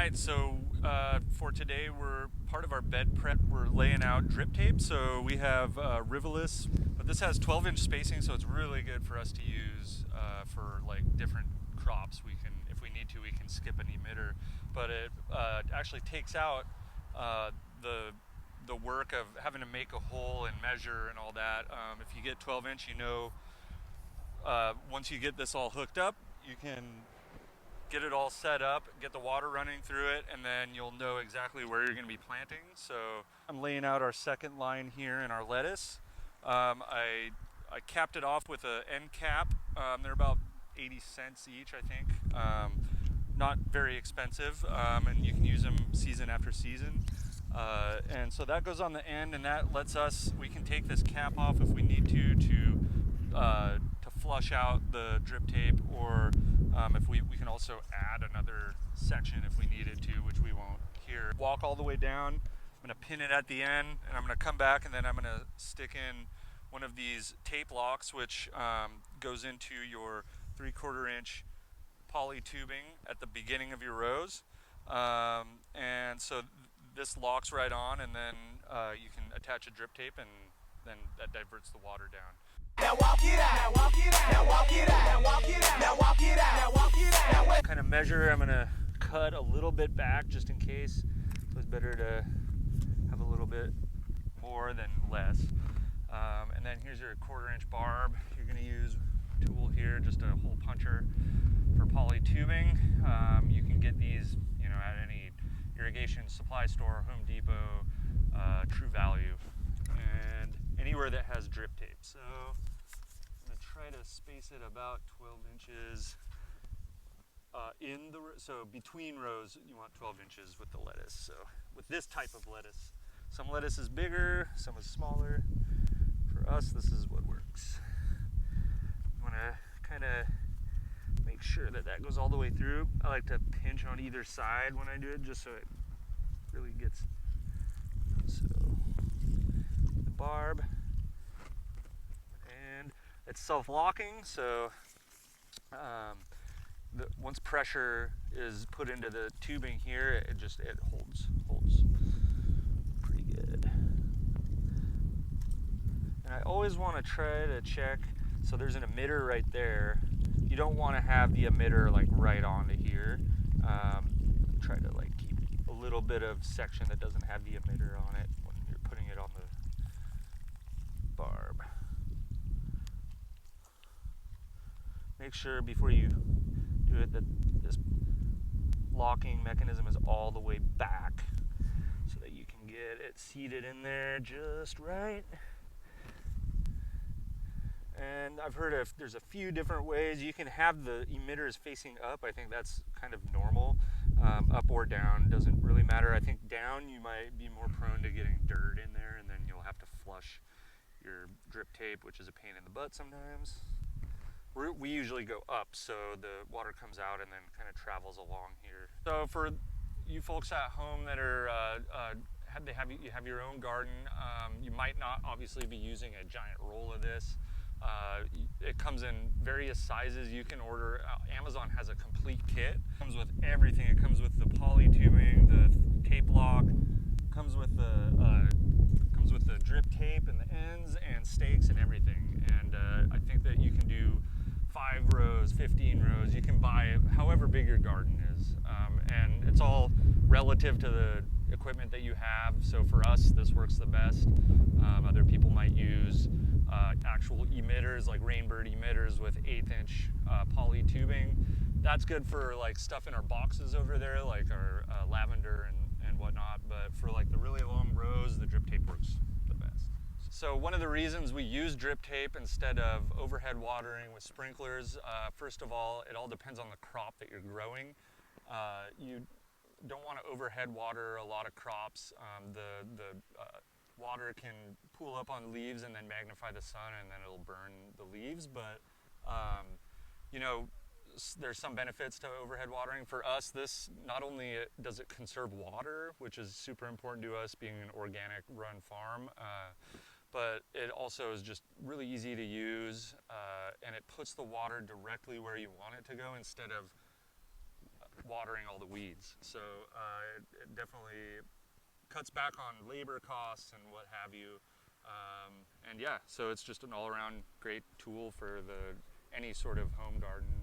right, so for today, we're part of our bed prep. We're laying out drip tape. So we have Rivelis, but this has 12-inch spacing, so it's really good for us to use for like different crops. We can, if we need to, we can skip an emitter, but it actually takes out the work of having to make a hole and measure and all that. If you get 12-inch, you know, once you get this all hooked up, you can get it all set up, get the water running through it, and then you'll know exactly where you're going to be planting. So I'm laying out our second line here in our lettuce. I capped it off with an end cap. They're about 80 cents each, I think. Not very expensive, and you can use them season after season. And so that goes on the end, and that lets us, we can take this cap off if we need to flush out the drip tape, or if we can also add another section if we needed to, which we won't here. Walk all the way down. I'm going to pin it at the end, and I'm going to come back, and then I'm going to stick in one of these tape locks, which goes into your 3/4 inch poly tubing at the beginning of your rows. And so this locks right on, and then you can attach a drip tape, and then that diverts the water down. Now walk it out, now walk it out, now walk it out, now walk it out, now walk it out, now walk it out. Kind of measure, I'm gonna cut a little bit back just in case. So it's better to have a little bit more than less. And then here's your 1/4 inch barb. You're gonna use a tool here, just a hole puncher for poly tubing. You can get these, you know, at any irrigation supply store, Home Depot, True Value, and anywhere that has drip tape. So I'm going to try to space it about 12 inches so between rows you want 12 inches with the lettuce. So with this type of lettuce, some lettuce is bigger, some is smaller. For us, this is what works. You want to kind of make sure that that goes all the way through. I like to pinch on either side when I do it, just so it really gets. So the barb, and it's self-locking, so once pressure is put into the tubing here, it holds pretty good. And I always want to try to check. So there's an emitter right there. You don't want to have the emitter like right onto here. Try to like keep a little bit of section that doesn't have the emitter on it when you're putting it on the barb. Make sure before you do it that this locking mechanism is all the way back so that you can get it seated in there just right. And I've heard there's a few different ways. You can have the emitters facing up. I think that's kind of normal. Up or down doesn't really matter. I think down you might be more prone to getting dirt in there, and then you'll have to flush your drip tape, which is a pain in the butt sometimes. We usually go up, so the water comes out and then kind of travels along here. So for you folks at home that are you have your own garden, you might not obviously be using a giant roll of this. It comes in various sizes. You can order, Amazon has a complete kit. It comes with everything. It comes with the poly tubing, the tape lock, comes with the drip tape and the ends and stakes and everything. And I think that you can do 5 rows, 15 rows. You can buy however big your garden is. And it's all relative to the equipment that you have. So for us, this works the best. Other people might use actual emitters, like Rainbird emitters with 1/8 inch poly tubing. That's good for like stuff in our boxes over there, like our lavender and whatnot. But for like the really long rows, the drip tape works the best. So one of the reasons we use drip tape instead of overhead watering with sprinklers, first of all, it all depends on the crop that you're growing. You don't want to overhead water a lot of crops. The water can pool up on leaves and then magnify the sun, and then it'll burn the leaves. But you know, there's some benefits to overhead watering. For us, this not only does it conserve water, which is super important to us being an organic run farm, but it also is just really easy to use, and it puts the water directly where you want it to go instead of watering all the weeds. So it definitely cuts back on labor costs and what have you. And yeah, so it's just an all-around great tool for any sort of home garden